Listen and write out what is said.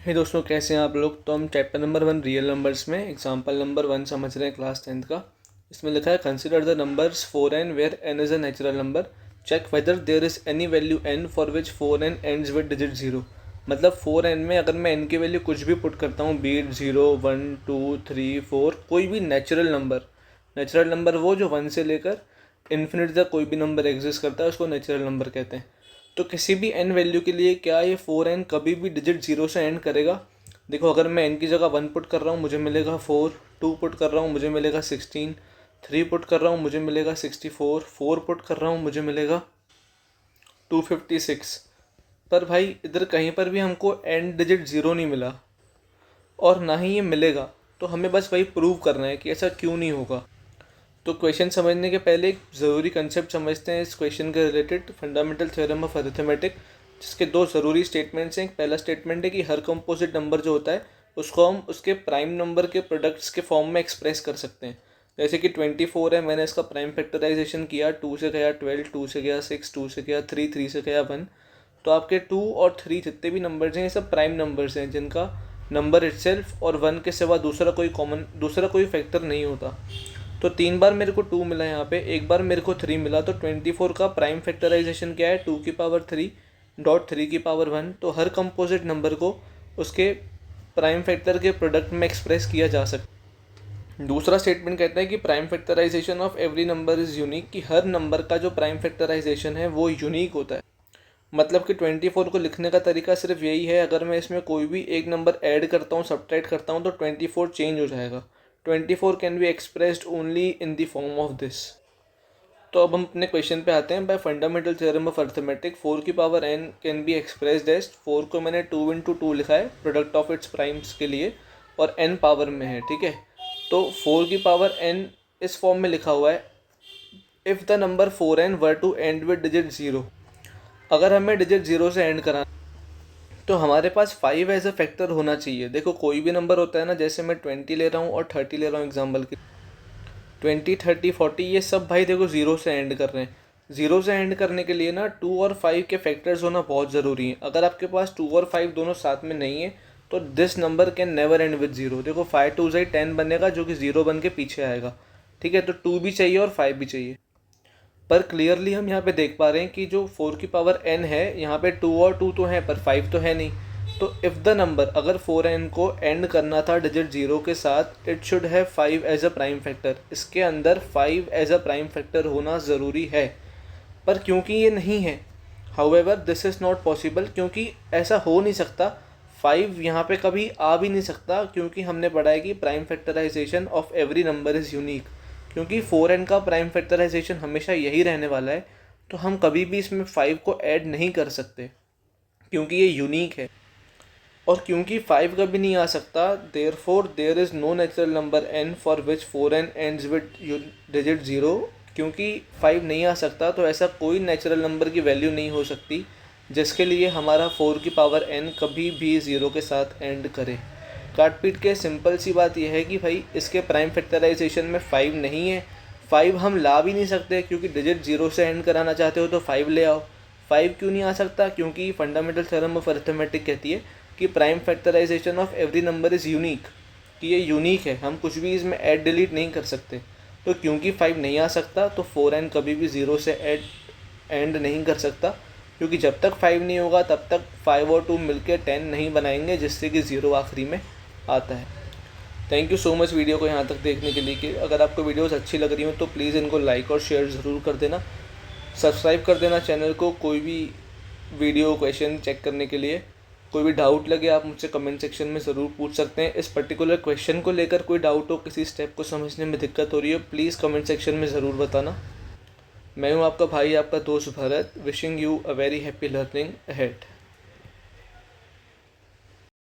हे दोस्तों, कैसे हैं आप लोग। तो हम चैप्टर नंबर 1 रियल नंबर्स में एग्जांपल नंबर 1 समझ रहे हैं क्लास 10th का। इसमें लिखा है consider the numbers 4n where n is a natural number, check whether there is any value n for which 4n ends with digit 0। मतलब 4n में अगर मैं n की वैल्यू कुछ भी पुट करता हूँ, बीट 0 1 2 3 4, कोई भी नेचुरल नंबर वो जो 1 से लेकर इन्फिनिट तक कोई भी नंबर एग्जिस्ट करता है उसको नेचुरल नंबर कहते हैं। तो किसी भी n वैल्यू के लिए क्या ये 4n कभी भी डिजिट 0 से एंड करेगा। देखो, अगर मैं n की जगह 1 पुट कर रहा हूँ मुझे मिलेगा 4, 2 पुट कर रहा हूँ मुझे मिलेगा 16, 3 पुट कर रहा हूँ मुझे मिलेगा 64, 4 पुट कर रहा हूँ मुझे मिलेगा 256। पर भाई इधर कहीं पर भी हमको एंड डिजिट 0 नहीं मिला और ना ही ये मिलेगा। तो हमें बस वही प्रूव करना है कि ऐसा क्यों नहीं होगा। तो क्वेश्चन समझने के पहले एक ज़रूरी कंसेप्ट समझते हैं इस क्वेश्चन के related, fundamental theorem of arithmetic, जिसके दो ज़रूरी स्टेटमेंट्स हैं। पहला स्टेटमेंट है कि हर कंपोजिट नंबर जो होता है उसको हम उसके प्राइम नंबर के प्रोडक्ट्स के फॉर्म में एक्सप्रेस कर सकते हैं। जैसे कि 24 है, मैंने इसका प्राइम फैक्टराइजेशन किया, 2 से गया 12, 2 से गया 6, 2 से गया 3, 3 से गया 1। तो आपके 2 और 3 जितने भी नंबर्स हैं ये सब प्राइम नंबर्स हैं जिनका नंबर इटसेल्फ और 1 के सिवा दूसरा कोई फैक्टर नहीं होता। तो 3 बार मेरे को 2 मिला यहाँ पे, एक बार मेरे को 3 मिला। तो 24 का प्राइम फैक्टराइजेशन क्या है, 2 की पावर 3 डॉट 3 की पावर 1। तो हर कंपोजिट नंबर को उसके प्राइम फैक्टर के प्रोडक्ट में एक्सप्रेस किया जा सकता है। दूसरा स्टेटमेंट कहता है कि prime factorisation of every number is unique, कि हर नंबर का जो प्राइम फैक्टराइजेशन है वो यूनिक होता है। मतलब कि 24 को लिखने का तरीका सिर्फ यही है, अगर मैं इसमें कोई भी एक नंबर ऐड करता हूँ, सब्ट्रैक्ट करता हूँ, तो 24 चेंज हो जाएगा। 24 can be expressed only in the form of this. तो अब हम अपने क्वेश्चन पे आते हैं। By fundamental theorem of arithmetic 4 की power n can be expressed as, 4 को मैंने 2 इंटू 2 लिखा है प्रोडक्ट ऑफ इट्स प्राइम्स के लिए, और n पावर में है, ठीक है। तो 4 की पावर n इस फॉर्म में लिखा हुआ है, if the number 4n were to end with digit 0। अगर हमें डिजिट 0 से एंड कराना तो हमारे पास 5 एज अ फैक्टर होना चाहिए। देखो, कोई भी नंबर होता है ना, जैसे मैं 20 ले रहा हूँ और 30 ले रहा हूँ एग्जाम्पल के, 20 30 40 ये सब भाई देखो 0 से एंड कर रहे हैं। 0 से एंड करने के लिए ना 2 और 5 के फैक्टर्स होना बहुत ज़रूरी है। अगर आपके पास 2 और 5 दोनों साथ में नहीं है तो this number can never and with 0। देखो 5 2 से 10 बनेगा जो कि 0 बन के पीछे आएगा, ठीक है। तो 2 भी चाहिए और 5 भी चाहिए। पर क्लियरली हम यहाँ पे देख पा रहे हैं कि जो 4 की पावर n है, यहाँ पे 2 और 2 तो है पर 5 तो है नहीं। तो इफ़ द नंबर, अगर 4n को एंड करना था डिजिट 0 के साथ, it should have 5 as a prime factor. इसके अंदर 5 एज अ प्राइम फैक्टर होना ज़रूरी है। पर क्योंकि ये नहीं है, however this is not possible, क्योंकि ऐसा हो नहीं सकता। 5 यहाँ पे कभी आ भी नहीं सकता, क्योंकि हमने पढ़ा है कि prime factorisation of every number is unique. क्योंकि 4n का प्राइम फैक्टराइजेशन हमेशा यही रहने वाला है, तो हम कभी भी इसमें 5 को ऐड नहीं कर सकते क्योंकि ये यूनिक है। और क्योंकि 5 कभी नहीं आ सकता, therefore there is no natural number n for which 4n ends with digit 0। क्योंकि 5 नहीं आ सकता तो ऐसा कोई नेचुरल नंबर की वैल्यू नहीं हो सकती जिसके लिए हमारा 4 की पावर n कभी भी 0 के साथ एंड करे। काट पीट के सिंपल सी बात यह है कि भाई इसके प्राइम फैक्टराइजेशन में 5 नहीं है। 5 हम ला भी नहीं सकते, क्योंकि डिजिट 0 से एंड कराना चाहते हो तो 5 ले आओ। 5 क्यों नहीं आ सकता, क्योंकि फंडामेंटल थ्योरम ऑफ अरिथमेटिक कहती है कि prime factorisation of every number is unique, कि ये यूनिक है, हम कुछ भी इसमें ऐड डिलीट नहीं कर सकते। तो क्योंकि 5 नहीं आ सकता तो 4n कभी भी 0 से एंड नहीं कर सकता, क्योंकि जब तक 5 नहीं होगा तब तक 5 और 2 मिलकर 10 नहीं बनाएंगे, जिससे कि 0 आखिरी में आता है। Thank you so much video को यहाँ तक देखने के लिए। कि अगर आपको वीडियोस अच्छी लग रही हो तो प्लीज़ इनको लाइक और शेयर ज़रूर कर देना, सब्सक्राइब कर देना चैनल को। कोई भी वीडियो क्वेश्चन चेक करने के लिए, कोई भी डाउट लगे आप मुझसे कमेंट सेक्शन में ज़रूर पूछ सकते हैं। इस पर्टिकुलर क्वेश्चन को लेकर कोई डाउट हो, किसी स्टेप को समझने में दिक्कत हो रही हो, प्लीज़ कमेंट सेक्शन में ज़रूर बताना। मैं हूँ आपका भाई, आपका दोस्त Bharat, wishing you a very happy learning ahead.